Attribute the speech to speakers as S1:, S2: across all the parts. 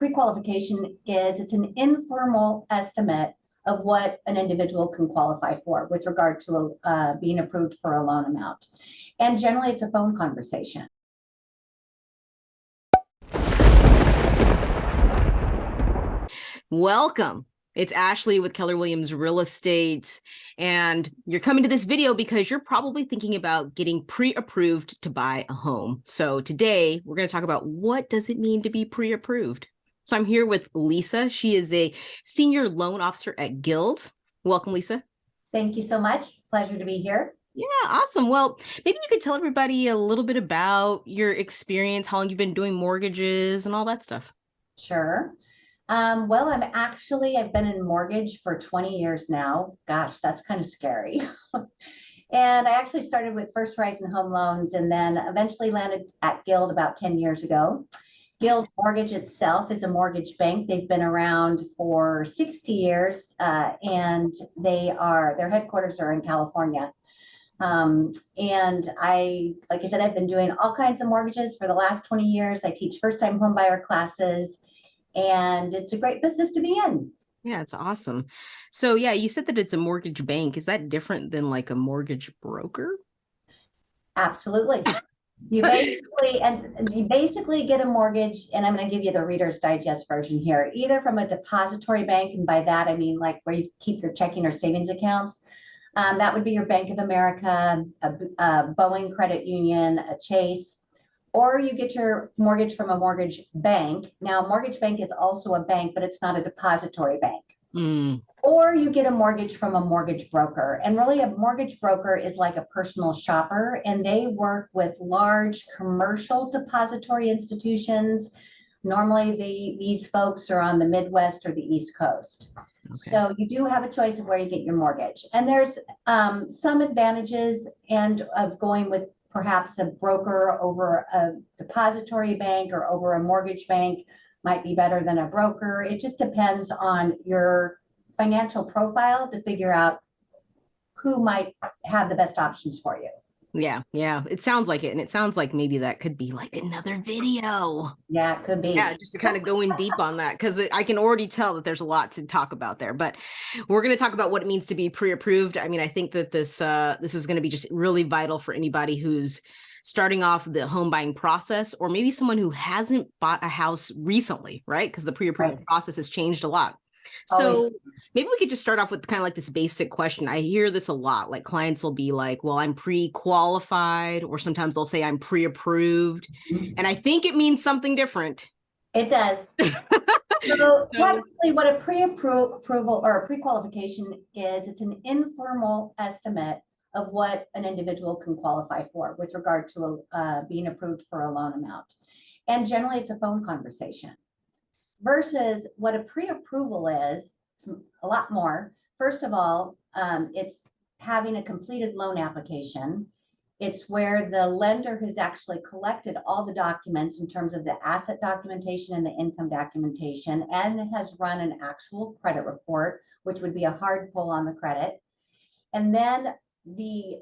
S1: pre-qualification is, it's an informal estimate of what an individual can qualify for with regard to being approved for a loan amount. And generally it's a phone conversation.
S2: Welcome. It's Ashley with Keller Williams Real Estate, and you're coming to this video because you're probably thinking about getting pre-approved to buy a home. So today we're going to talk about what does it mean to be pre-approved. So I'm here with Lisa. She is a senior loan officer at Guild. Welcome, Lisa.
S1: Thank you so much. Pleasure to be here.
S2: Yeah, awesome. Well, maybe you could tell everybody a little bit about your experience, how long you've been doing mortgages and all that stuff.
S1: Sure. Well, I've been in mortgage for 20 years now. Gosh, that's kind of scary. And I actually started with First Horizon Home Loans and then eventually landed at Guild about 10 years ago. Guild Mortgage itself is a mortgage bank. They've been around for 60 years and their headquarters are in California. And like I said, I've been doing all kinds of mortgages for the last 20 years. I teach first-time home buyer classes. And it's a great business to be in.
S2: Yeah, it's awesome. So yeah, you said that it's a mortgage bank. Is that different than like a mortgage broker?
S1: Absolutely. You basically get a mortgage, and I'm going to give you the Reader's Digest version here, either from a depository bank, and by that I mean like where you keep your checking or savings accounts. That would be your Bank of America, a Boeing Credit Union, a Chase. Or you get your mortgage from a mortgage bank. Now, mortgage bank is also a bank, but it's not a depository bank. Or you get a mortgage from a mortgage broker. And really, a mortgage broker is like a personal shopper, and they work with large commercial depository institutions. Normally, these folks are on the Midwest or the East Coast. Okay. So you do have a choice of where you get your mortgage. And there's some advantages of going with perhaps a broker over a depository bank or over a mortgage bank might be better than a broker. It just depends on your financial profile to figure out who might have the best options for you.
S2: Yeah, it sounds like it. And it sounds like maybe that could be like another video.
S1: Yeah, it could be.
S2: Yeah, just to kind of go in deep on that, because I can already tell that there's a lot to talk about there. But we're going to talk about what it means to be pre-approved. I mean, I think that this is going to be just really vital for anybody who's starting off the home buying process, or maybe someone who hasn't bought a house recently, right? Because the pre-approved process has changed a lot. So maybe we could just start off with kind of like this basic question. I hear this a lot. Like clients will be like, well, I'm pre-qualified, or sometimes they'll say I'm pre-approved. And I think it means something different.
S1: It does. So technically what a pre-approval or a pre-qualification is, it's an informal estimate of what an individual can qualify for with regard to being approved for a loan amount. And generally it's a phone conversation. Versus what a pre-approval is, it's a lot more. First of all, it's having a completed loan application. It's where the lender has actually collected all the documents in terms of the asset documentation and the income documentation, and it has run an actual credit report, which would be a hard pull on the credit. And then the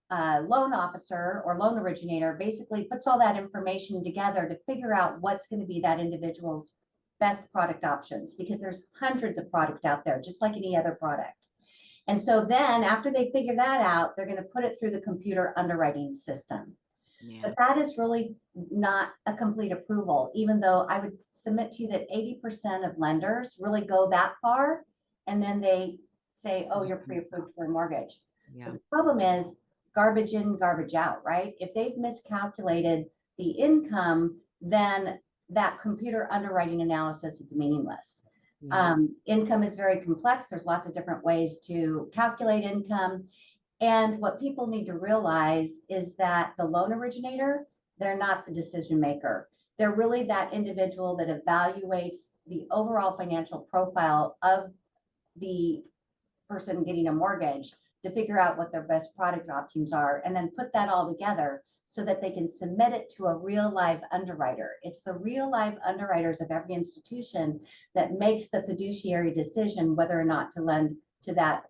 S1: loan officer or loan originator basically puts all that information together to figure out what's going to be that individual's best product options, because there's hundreds of product out there, just like any other product. And so then after they figure that out, they're going to put it through the computer underwriting system. Yeah. But that is really not a complete approval, even though I would submit to you that 80% of lenders really go that far, and then they say, oh, you're pre-approved for a mortgage. Yeah. But the problem is garbage in, garbage out, right? If they've miscalculated the income, then that computer underwriting analysis is meaningless. Yeah. Income is very complex. There's lots of different ways to calculate income. And what people need to realize is that the loan originator, they're not the decision maker. They're really that individual that evaluates the overall financial profile of the person getting a mortgage to figure out what their best product options are, and then put that all together so that they can submit it to a real live underwriter. It's the real live underwriters of every institution that makes the fiduciary decision whether or not to lend to that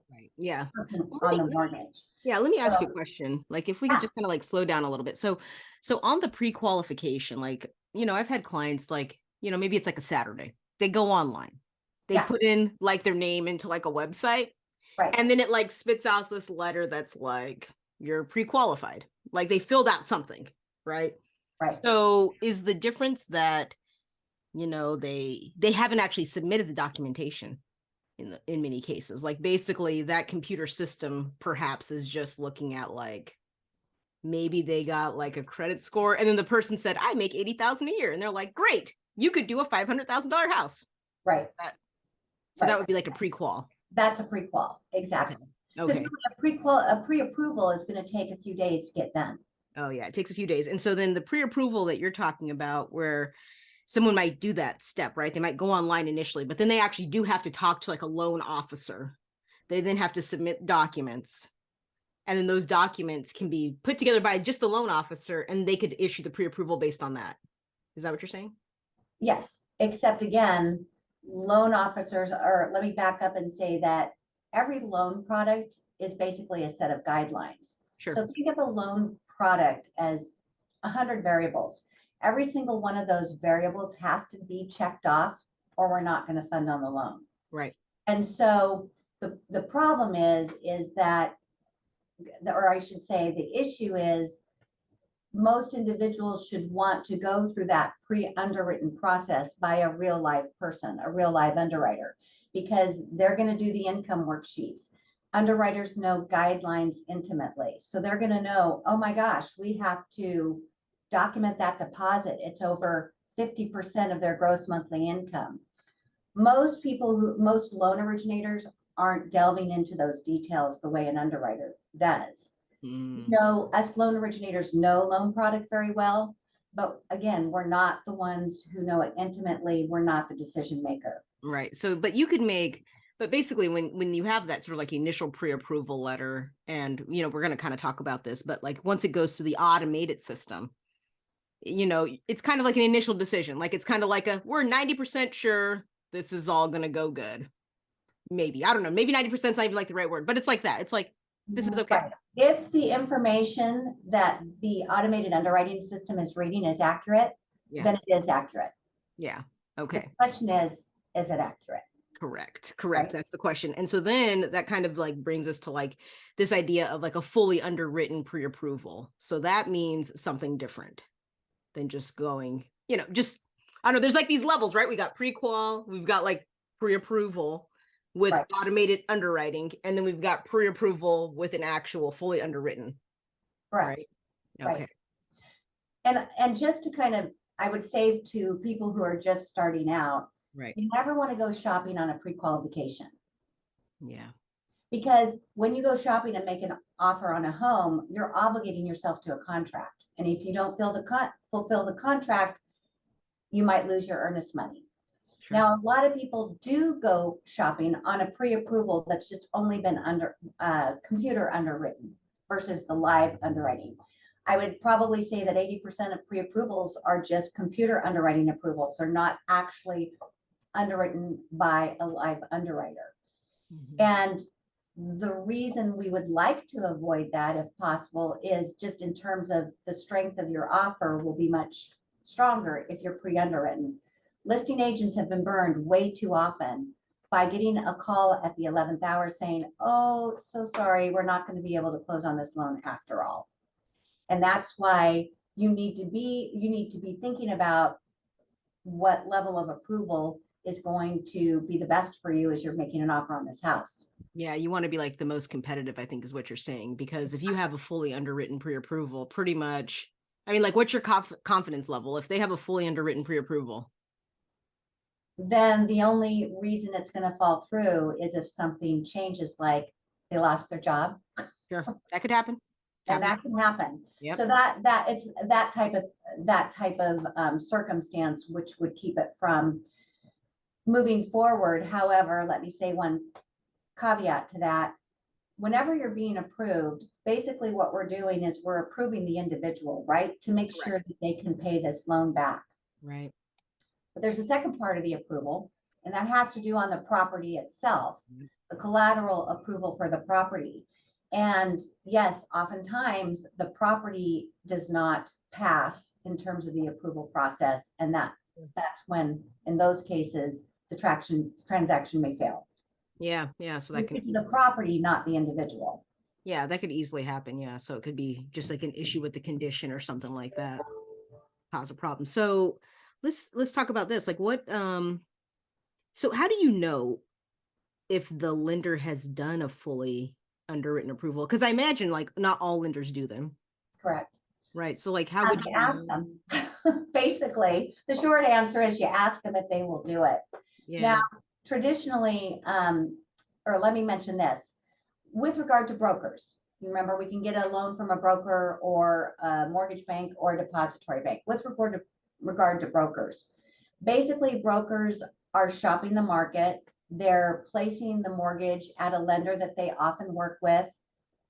S1: person on the mortgage.
S2: Yeah, let me ask you a question. Like if we could just kind of like slow down a little bit. So on the pre-qualification, like, you know, I've had clients like you know, maybe it's like a Saturday. They go online. They
S1: Yeah.
S2: put in like their name into like a website.
S1: Right.
S2: And then it like spits out this letter that's like, you're pre-qualified. Like they filled out something, right?
S1: Right.
S2: So is the difference that, you know, they haven't actually submitted the documentation in many cases. Like basically that computer system perhaps is just looking at like, maybe they got like a credit score and then the person said, I make 80,000 a year. And they're like, great, you could do a $500,000 house.
S1: Right.
S2: So
S1: Right.
S2: that would be like a pre-qual.
S1: That's a pre-qual. Exactly.
S2: Okay.
S1: Because a pre-approval is going to take a few days to get done.
S2: Oh yeah, it takes a few days. And so then the pre-approval that you're talking about where someone might do that step, right? They might go online initially, but then they actually do have to talk to like a loan officer. They then have to submit documents. And then those documents can be put together by just the loan officer and they could issue the pre-approval based on that. Is that what you're saying?
S1: Yes, except again, loan officers are, let me back up and say that every loan product is basically a set of guidelines.
S2: Sure.
S1: So think of a loan product as 100 variables. Every single one of those variables has to be checked off or we're not going to fund on the loan.
S2: Right.
S1: And so the problem is that, or I should say the issue is most individuals should want to go through that pre-underwritten process by a real live person, a real live underwriter, because they're going to do the income worksheets. Underwriters know guidelines intimately. So they're going to know, oh my gosh, we have to document that deposit. It's over 50% of their gross monthly income. Most loan originators aren't delving into those details the way an underwriter does. You know, us loan originators know loan product very well, but again, we're not the ones who know it intimately. We're not the decision maker.
S2: Right. So, but you could make, but basically when you have that sort of like initial pre-approval letter and, you know, we're going to kind of talk about this, but like once it goes to the automated system, you know, it's kind of like an initial decision. Like, it's kind of like we're 90% sure this is all going to go good. Maybe, I don't know, maybe 90% is not even like the right word, but it's like that. It's like, this is okay.
S1: Right. If the information that the automated underwriting system is reading is accurate, then it is accurate.
S2: Yeah. Okay.
S1: The question is it accurate?
S2: Correct.
S1: Right.
S2: That's the question. And so then that kind of like brings us to like this idea of like a fully underwritten pre-approval. So that means something different than just going, you know, just, I don't know, there's like these levels, right? We got pre-qual, we've got like pre-approval with automated underwriting, and then we've got pre-approval with an actual fully underwritten.
S1: Right.
S2: Okay.
S1: And just to kind of, I would say to people who are just starting out, you never want to go shopping on a pre-qualification.
S2: Yeah.
S1: Because when you go shopping and make an offer on a home, you're obligating yourself to a contract. And if you don't fulfill the contract, you might lose your earnest money. Sure. Now, a lot of people do go shopping on a pre-approval that's just only been computer underwritten versus the live underwriting. I would probably say that 80% of pre-approvals are just computer underwriting approvals. They're not actually underwritten by a live underwriter. Mm-hmm. And the reason we would like to avoid that, if possible, is just in terms of the strength of your offer will be much stronger if you're pre-underwritten. Listing agents have been burned way too often by getting a call at the 11th hour saying, oh, so sorry, we're not going to be able to close on this loan after all. And that's why you need to be thinking about what level of approval is going to be the best for you as you're making an offer on this house.
S2: Yeah, you want to be like the most competitive, I think is what you're saying, because if you have a fully underwritten pre-approval, pretty much, I mean, like, what's your confidence level if they have a fully underwritten pre-approval?
S1: Then the only reason it's going to fall through is if something changes, like they lost their job.
S2: Sure, that could happen.
S1: And that can happen. Yep. So it's that type of circumstance which would keep it from moving forward. However, let me say one caveat to that. Whenever you're being approved, basically what we're doing is we're approving the individual, right? To make sure that they can pay this loan back.
S2: Right.
S1: But there's a second part of the approval, and that has to do on the property itself, the collateral approval for the property. And yes, oftentimes the property does not pass in terms of the approval process, and that that's when, in those cases, the transaction may fail.
S2: Yeah, yeah. So that can
S1: It's the property, not the individual.
S2: yeah, that could easily happen. Yeah. So it could be just like an issue with the condition or something like that, cause a problem. So let's talk about this. Like what so how do you know if the lender has done a fully underwritten approval? Because I imagine like not all lenders do them.
S1: Correct.
S2: Right. So like how
S1: Have
S2: would
S1: to
S2: you
S1: ask
S2: know?
S1: them. Basically, the short answer is you ask them if they will do it. Now,
S2: Yeah.
S1: traditionally, or let me mention this, with regard to brokers, you remember we can get a loan from a broker or a mortgage bank or a depository bank. With regard to brokers, basically brokers are shopping the market. They're placing the mortgage at a lender that they often work with.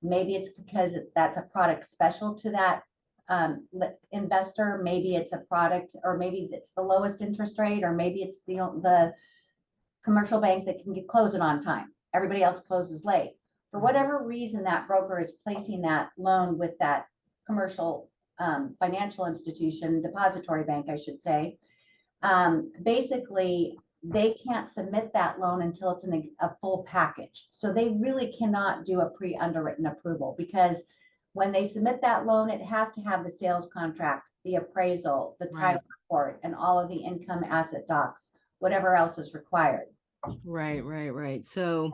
S1: Maybe it's because that's a product special to that investor. Maybe it's a product, or maybe it's the lowest interest rate, or maybe it's the commercial bank that can get closing on time. Everybody else closes late. For whatever reason, that broker is placing that loan with that commercial financial institution, depository bank, I should say. Basically, they can't submit that loan until it's in a full package. So they really cannot do a pre-underwritten approval, because when they submit that loan, it has to have the sales contract, the appraisal, the title report, and all of the income asset docs, whatever else is required.
S2: Right. So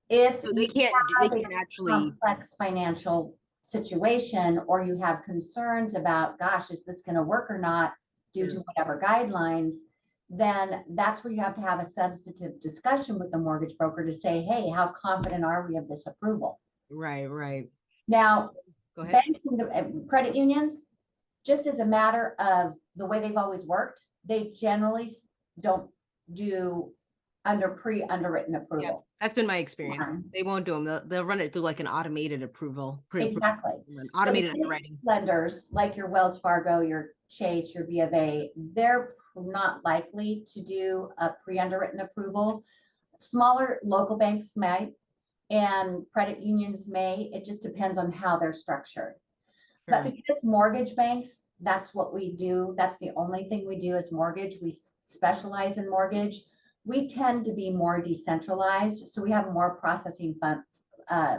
S1: If
S2: so
S1: you
S2: they
S1: have a
S2: can't actually
S1: complex financial situation, or you have concerns about, gosh, is this going to work or not due to whatever guidelines, then that's where you have to have a substantive discussion with the mortgage broker to say, hey, how confident are we of this approval?
S2: right.
S1: Now,
S2: Go ahead.
S1: banks and credit unions, just as a matter of the way they've always worked, they generally don't do underwritten
S2: Yeah,
S1: approval.
S2: that's been my experience. They won't do them. They'll run it through like an automated approval.
S1: Exactly.
S2: Automated
S1: So
S2: underwriting.
S1: lenders like your Wells Fargo, your Chase, your B of A, they're not likely to do a pre-underwritten approval. Smaller local banks might, and credit unions may. It just depends on how they're structured. But because mortgage banks, that's what we do. That's the only thing we do is mortgage. We specialize in mortgage. We tend to be more decentralized. So we have more processing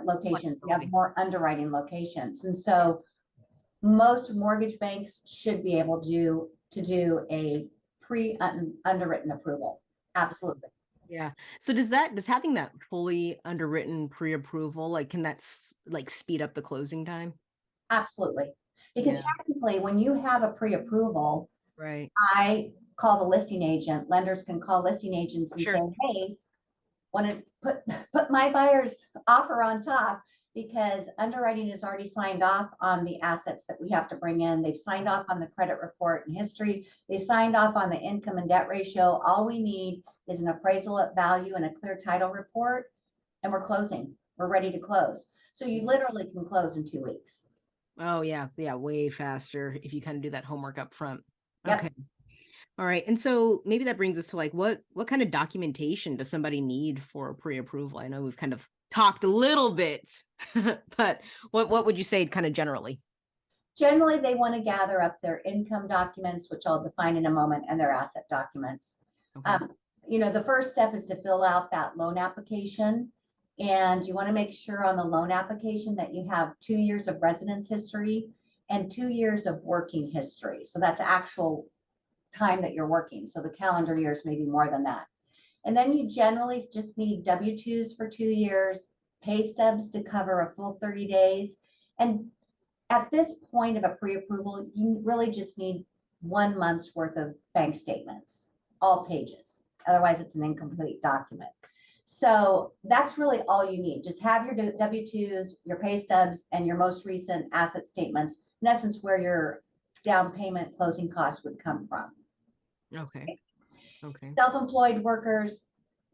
S1: locations. We have more underwriting locations. And so most mortgage banks should be able to do a pre-underwritten approval. Absolutely.
S2: Yeah. So does having that fully underwritten pre-approval, like, can that like speed up the closing time?
S1: Absolutely. Because technically, when you have a pre-approval,
S2: right,
S1: I call the listing agent. Lenders can call listing agents and say, hey, want to put my buyer's offer on top, because underwriting is already signed off on the assets that we have to bring in. They've signed off on the credit report and history. They signed off on the income and debt ratio. All we need is an appraisal at value and a clear title report, and we're closing. We're ready to close. So you literally can close in 2 weeks.
S2: Oh yeah, way faster if you kind of do that homework up front.
S1: Yep.
S2: Okay. All right. And so maybe that brings us to like what kind of documentation does somebody need for a pre-approval? I know we've kind of talked a little bit, but what would you say kind of generally?
S1: Generally, they want to gather up their income documents, which I'll define in a moment, and their asset documents.
S2: Okay.
S1: The first step is to fill out that loan application. And you want to make sure on the loan application that you have 2 years of residence history and 2 years of working history. So that's actual time that you're working. So the calendar years may be more than that. And then you generally just need W-2s for 2 years, pay stubs to cover a full 30 days. And at this point of a pre-approval, you really just need 1 month's worth of bank statements, all pages. Otherwise, it's an incomplete document. So that's really all you need. Just have your W-2s, your pay stubs, and your most recent asset statements. In essence, where your down payment closing costs would come from.
S2: Okay.
S1: Self-employed workers,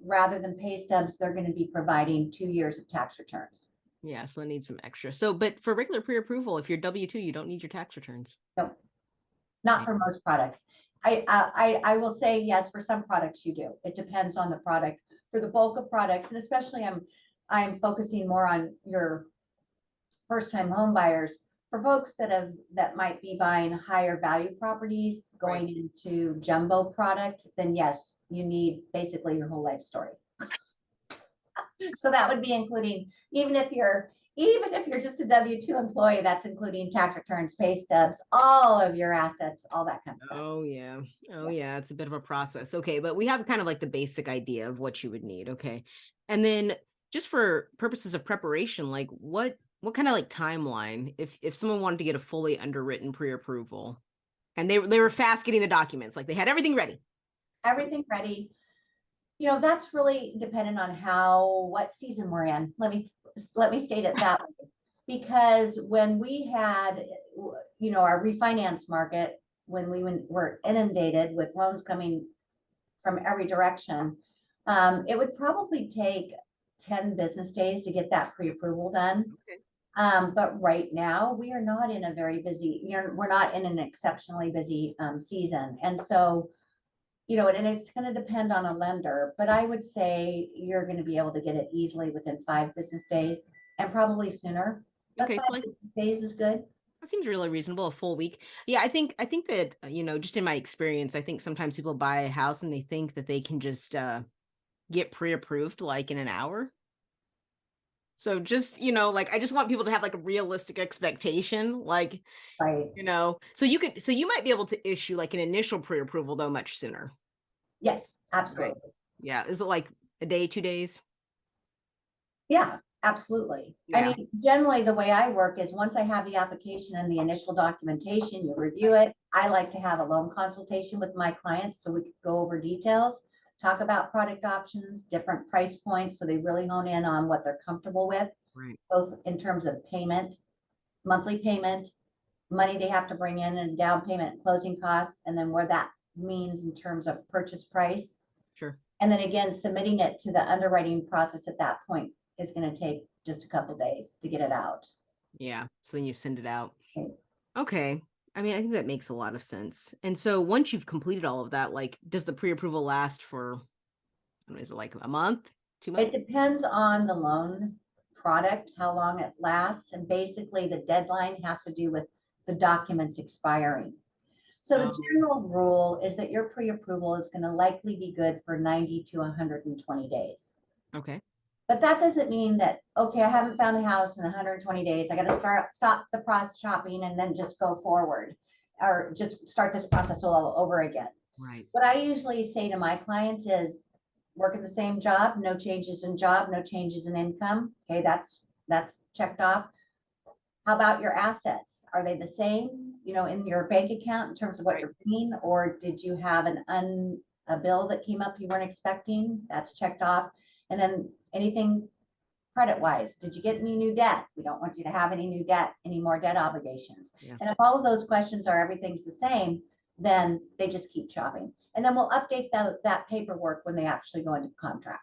S1: rather than pay stubs, they're going to be providing 2 years of tax returns.
S2: Yeah, so I need some extra. So, but for regular pre-approval, if you're W-2, you don't need your tax returns.
S1: No, not for most products. I will say yes, for some products you do. It depends on the product. For the bulk of products, and especially I'm focusing more on your first-time home buyers. for folks that might be buying higher value properties, going into jumbo product, then yes, you need basically your whole life story. So that would be including, even if you're just a W-2 employee, that's including tax returns, pay stubs, all of your assets, all that kind of stuff.
S2: Oh yeah. Oh yeah. It's a bit of a process. Okay. But we have kind of like the basic idea of what you would need. Okay. And then just for purposes of preparation, like what kind of like timeline, if someone wanted to get a fully underwritten pre-approval and they were fast getting the documents, like they had everything ready.
S1: Everything ready. That's really dependent on what season we're in. Let me state it that way. Because when we had, our refinance market, when we were inundated with loans coming from every direction, it would probably take 10 business days to get that pre-approval done.
S2: Okay.
S1: But right now we are not in a very busy, we're not in an exceptionally busy season. And so, and it's going to depend on a lender, but I would say you're going to be able to get it easily within 5 business days and probably sooner. But
S2: Okay.
S1: 5
S2: So like,
S1: business days is good.
S2: that seems really reasonable, a full week. Yeah, I think that, just in my experience, I think sometimes people buy a house and they think that they can just get pre-approved like in an hour. So just, like I just want people to have like a realistic expectation, like,
S1: Right.
S2: so you might be able to issue like an initial pre-approval though much sooner.
S1: Yes,
S2: Right.
S1: absolutely.
S2: Yeah. Is it like a day, 2 days?
S1: Yeah, absolutely. I
S2: Yeah.
S1: mean, generally the way I work is once I have the application and the initial documentation, you review it. I like to have a loan consultation with my clients so we could go over details, talk about product options, different price points, so they really hone in on what they're comfortable with,
S2: Right.
S1: both in terms of payment, monthly payment, money they have to bring in and down payment and closing costs, and then where that means in terms of purchase price.
S2: Sure.
S1: And then again, submitting it to the underwriting process at that point is going to take just a couple days to get it out.
S2: Yeah. So then you send it out.
S1: Okay.
S2: Okay. I mean, I think that makes a lot of sense. And so once you've completed all of that, like, does the pre-approval last for, is it like a month, 2
S1: It
S2: months?
S1: depends on the loan product, how long it lasts. And basically the deadline has to do with the documents expiring. So the general rule is that your pre-approval is going to likely be good for 90 to 120 days.
S2: Okay.
S1: But that doesn't mean that, okay, I haven't found a house in 120 days. I got to stop the process shopping and then just go forward or just start this process all over again.
S2: Right.
S1: What I usually say to my clients is working the same job, no changes in job, no changes in income. Okay, that's checked off. How about your assets? Are they the same, in your bank account in terms of what you're paying, or did you have a bill that came up you weren't expecting? That's checked off. And then anything credit wise, did you get any new debt? We don't want you to have any new debt, any more debt obligations.
S2: Yeah.
S1: And if all of those questions are everything's the same, then they just keep shopping. And then we'll update that paperwork when they actually go into contract.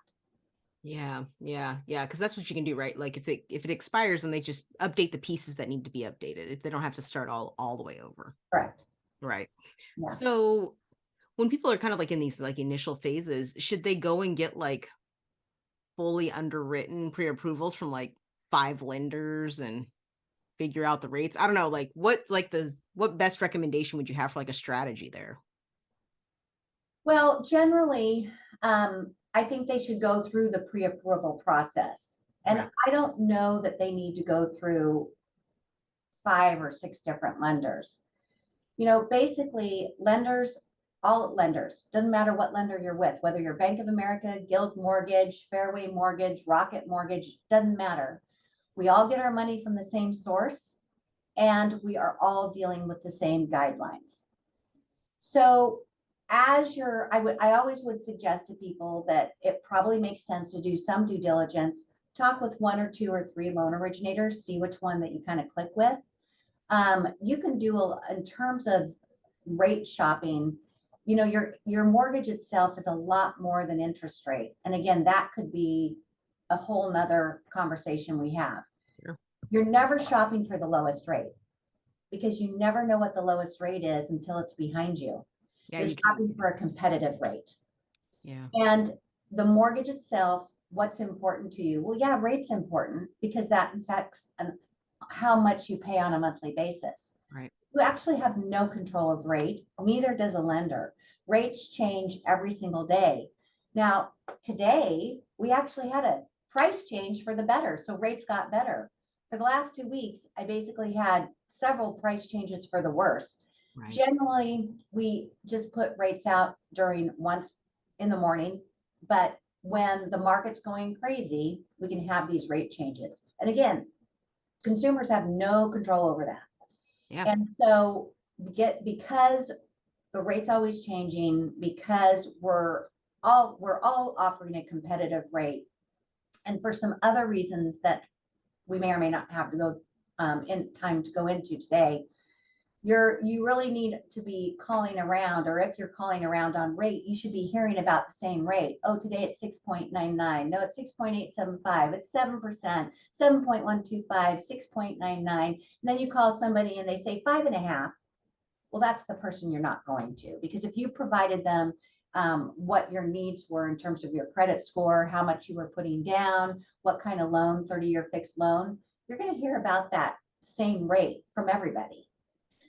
S2: Yeah. Yeah. Yeah. Cause that's what you can do, right? Like if it expires, then they just update the pieces that need to be updated. If they don't have to start all the way over.
S1: Correct.
S2: Right.
S1: Yeah.
S2: So when people are kind of like in these like initial phases, should they go and get like fully underwritten pre-approvals from like 5 lenders and figure out the rates? I don't know, like what best recommendation would you have for like a strategy there?
S1: Well, generally, I think they should go through the pre-approval process. And
S2: Right.
S1: I don't know that they need to go through 5 or 6 different lenders. Basically all lenders, doesn't matter what lender you're with, whether you're Bank of America, Guild Mortgage, Fairway Mortgage, Rocket Mortgage, doesn't matter. We all get our money from the same source and we are all dealing with the same guidelines. So I always would suggest to people that it probably makes sense to do some due diligence, talk with 1 or 2 or 3 loan originators, see which one that you kind of click with. You can do in terms of rate shopping, your mortgage itself is a lot more than interest rate. And again, that could be a whole nother conversation we have.
S2: Sure.
S1: You're never shopping for the lowest rate because you never know what the lowest rate is until it's behind you.
S2: Yeah,
S1: You're shopping for a competitive rate.
S2: Yeah.
S1: And the mortgage itself, what's important to you? Well, yeah, rate's important because that affects how much you pay on a monthly basis.
S2: Right.
S1: You actually have no control of rate, neither does a lender. Rates change every single day. Now, today, we actually had a price change for the better, so rates got better. For the last 2 weeks, I basically had several price changes for the worse.
S2: Right.
S1: Generally, we just put rates out during once in the morning, but when the market's going crazy, we can have these rate changes. And again, consumers have no control over that.
S2: Yeah.
S1: And so because the rate's always changing, because we're all offering a competitive rate, and for some other reasons that we may or may not have to go in time to go into today, you really need to be calling around, or if you're calling around on rate, you should be hearing about the same rate. Oh, today it's 6.99. No, it's 6.875. It's 7%, 7.125, 6.99. And then you call somebody and they say 5.5. Well, that's the person you're not going to, because if you provided them what your needs were in terms of your credit score, how much you were putting down, what kind of loan, 30-year fixed loan, you're going to hear about that same rate from everybody.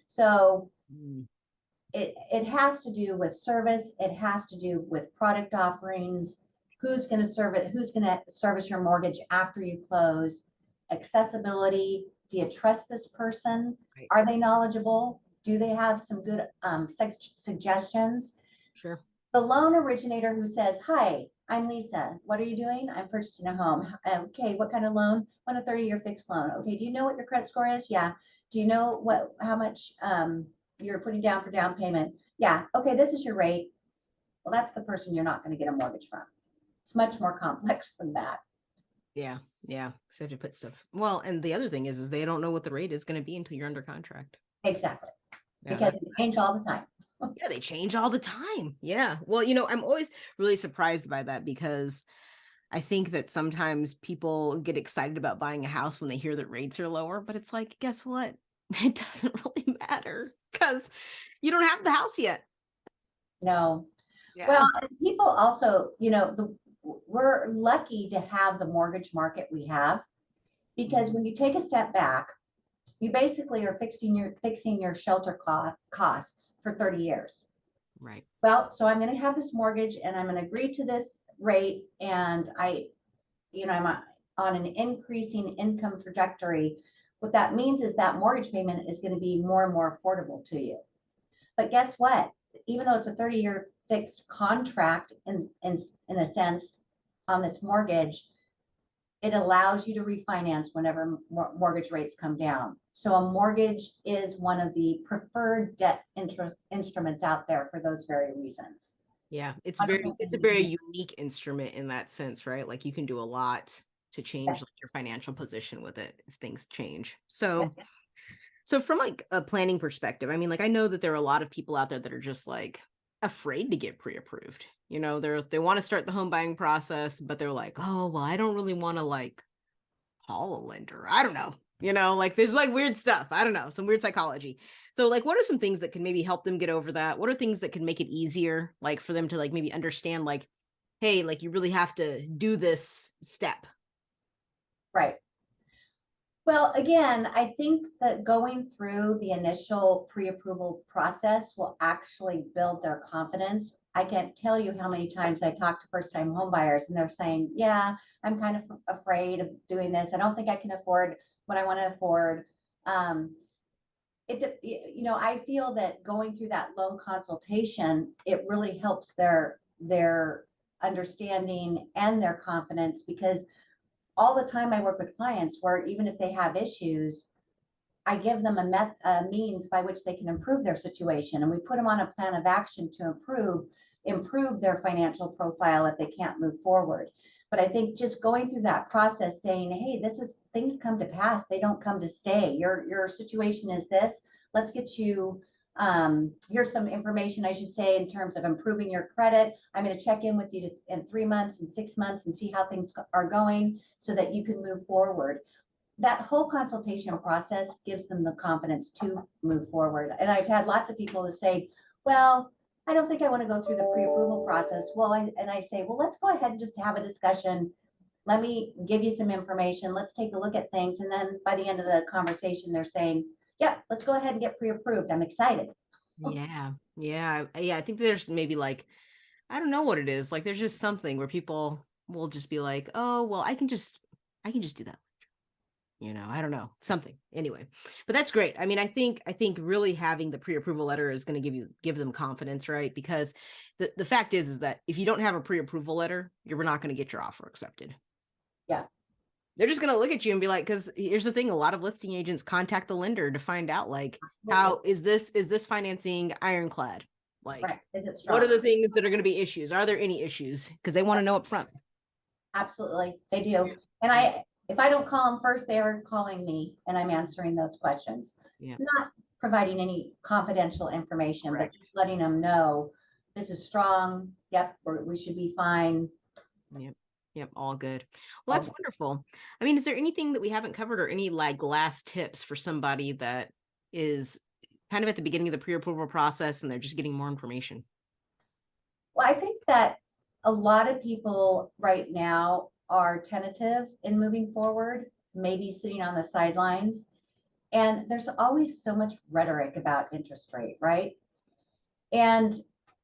S1: So it has to do with service. It has to do with product offerings, who's going to service your mortgage after you close, accessibility. Do you trust this person?
S2: Right.
S1: Are they knowledgeable? Do they have some good suggestions?
S2: Sure.
S1: The loan originator who says, hi, I'm Lisa. What are you doing? I'm purchasing a home. Okay, what kind of loan? I want a 30-year fixed loan. Okay, do you know what your credit score is? Yeah. Do you know how much you're putting down for down payment? Yeah. Okay, this is your rate. Well, that's the person you're not going to get a mortgage from. It's much more complex than that.
S2: Yeah. Yeah. So you have to put stuff. Well, and the other thing is they don't know what the rate is going to be until you're under contract.
S1: Exactly.
S2: Yeah,
S1: Because they change all the time.
S2: Yeah, they change all the time. Yeah. Well, I'm always really surprised by that, because I think that sometimes people get excited about buying a house when they hear that rates are lower, but it's like, guess what? It doesn't really matter because you don't have the house yet.
S1: No.
S2: Yeah.
S1: Well, people also, we're lucky to have the mortgage market we have, because when you take a step back, you basically are fixing your shelter costs for 30 years.
S2: Right.
S1: Well, so I'm going to have this mortgage and I'm going to agree to this rate, and I'm on an increasing income trajectory. What that means is that mortgage payment is going to be more and more affordable to you. But guess what? Even though it's a 30-year fixed contract in a sense on this mortgage, it allows you to refinance whenever mortgage rates come down. So a mortgage is one of the preferred debt instruments out there for those very reasons.
S2: Yeah, it's a very unique instrument in that sense, right? Like you can do a lot to change like your financial position with it if things change. So from like a planning perspective, I mean, like I know that there are a lot of people out there that are just like afraid to get pre-approved. They want to start the home buying process, but they're like, oh, well, I don't really want to like call a lender. I don't know. Like there's like weird stuff. I don't know, some weird psychology. So like, what are some things that can maybe help them get over that? What are things that can make it easier, like for them to like maybe understand like, hey, like you really have to do this step.
S1: Right. Well, again, I think that going through the initial pre-approval process will actually build their confidence. I can't tell you how many times I talk to first-time home buyers and they're saying, yeah, I'm kind of afraid of doing this. I don't think I can afford what I want to afford. I feel that going through that loan consultation, it really helps their understanding and their confidence, because all the time I work with clients where even if they have issues, I give them a means by which they can improve their situation. And we put them on a plan of action to improve their financial profile if they can't move forward. But I think just going through that process saying, hey, things come to pass. They don't come to stay. Your situation is this. Let's get you, here's some information I should say in terms of improving your credit. I'm going to check in with you in 3 months and 6 months and see how things are going so that you can move forward. That whole consultation process gives them the confidence to move forward. And I've had lots of people who say, well, I don't think I want to go through the pre-approval process. Well, I say, well, let's go ahead and just have a discussion let me give you some information. Let's take a look at things. And then by the end of the conversation, they're saying, yeah, let's go ahead and get pre-approved. I'm excited.
S2: Yeah. I think there's maybe like, I don't know what it is. Like there's just something where people will just be like, oh, well, I can just do that. I don't know, something anyway, but that's great. I mean, I think really having the pre-approval letter is going to give them confidence, right? Because the fact is that if you don't have a pre-approval letter, you're not going to get your offer accepted.
S1: Yeah.
S2: They're just going to look at you and be like, because here's the thing, a lot of listing agents contact the lender to find out like, how is this financing ironclad? Like,
S1: right. Is it strong?
S2: What are the things that are going to be issues? Are there any issues? Because they want to know up front.
S1: Absolutely, they do. And if I don't call them first, they are calling me and I'm answering those questions.
S2: Yeah.
S1: Not providing any confidential information,
S2: Correct.
S1: but just letting them know this is strong. Yep, we should be fine.
S2: Yep, all good. Well, that's wonderful. I mean, is there anything that we haven't covered or any like last tips for somebody that is kind of at the beginning of the pre-approval process and they're just getting more information?
S1: Well, I think that a lot of people right now are tentative in moving forward, maybe sitting on the sidelines. And there's always so much rhetoric about interest rate, right? And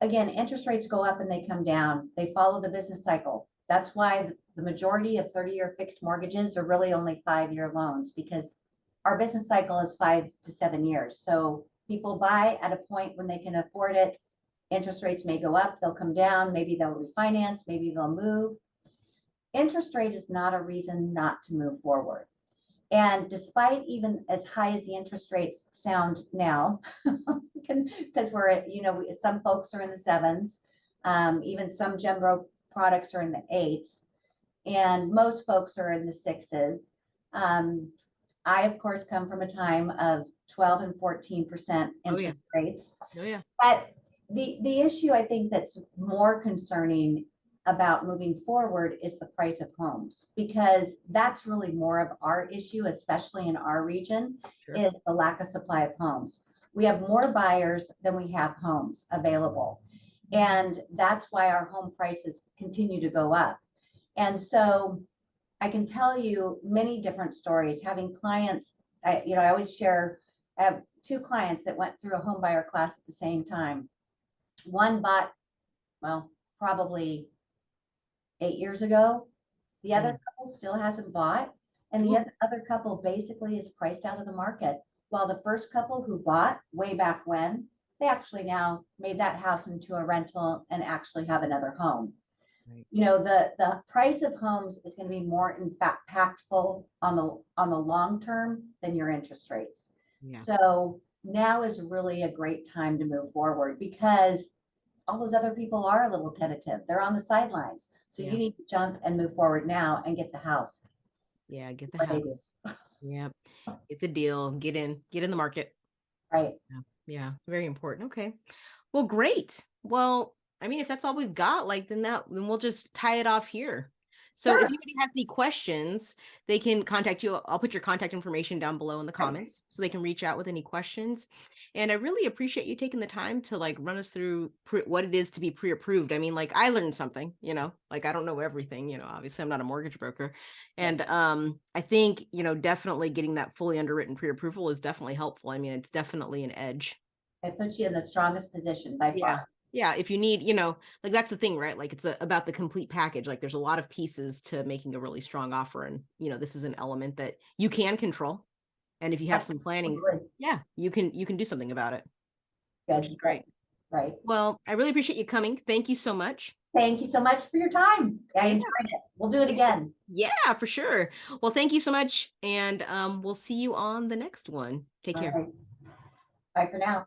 S1: again, interest rates go up and they come down. They follow the business cycle. That's why the majority of 30-year fixed mortgages are really only 5-year loans, because our business cycle is 5 to 7 years. So people buy at a point when they can afford it. Interest rates may go up, they'll come down, maybe they'll refinance, maybe they'll move. Interest rate is not a reason not to move forward. And despite even as high as the interest rates sound now, because we're at, some folks are in the 7s, even some jumbo products are in the 8s, and most folks are in the 6s. I, of course, come from a time of 12 and 14% interest rates.
S2: Oh, yeah.
S1: But the issue I think that's more concerning about moving forward is the price of homes, because that's really more of our issue, especially in our region. Sure. Is the lack of supply of homes. We have more buyers than we have homes available. And that's why our home prices continue to go up. And so I can tell you many different stories. Having clients, I always share, I have 2 clients that went through a home buyer class at the same time. One bought, well, probably 8 years ago. The other couple still hasn't bought. And the other couple basically is priced out of the market. While the first couple who bought way back when, they actually now made that house into a rental and actually have another home. Right. The price of homes is going to be more impactful on the long term than your interest rates. Yeah. So now is really a great time to move forward, because all those other people are a little tentative. They're on the sidelines. So you need to jump and move forward now and get the house.
S2: Yeah, get the house. Yep. Get the deal. Get in the market.
S1: Right.
S2: Yeah. Very important. Okay. Well, great. Well, I mean, if that's all we've got, like, then we'll just tie it off here. So if anybody has any questions, they can contact you. I'll put your contact information down below in the comments so they can reach out with any questions. And I really appreciate you taking the time to like run us through what it is to be pre-approved. I mean, like I learned something, like I don't know everything, obviously I'm not a mortgage broker. And I think, definitely getting that fully underwritten pre-approval is definitely helpful. I mean, it's definitely an edge.
S1: It puts you in the strongest position by far.
S2: Yeah, if you need, like that's the thing, right? Like it's about the complete package. Like there's a lot of pieces to making a really strong offer. And, this is an element that you can control. And if you have some planning, you can do something about it. Which is great.
S1: Right.
S2: Well, I really appreciate you coming. Thank you so much.
S1: Thank you so much for your time. I enjoyed it. We'll do it again.
S2: Yeah, for sure. Well, thank you so much. And we'll see you on the next one. Take care.
S1: Right. Bye for now.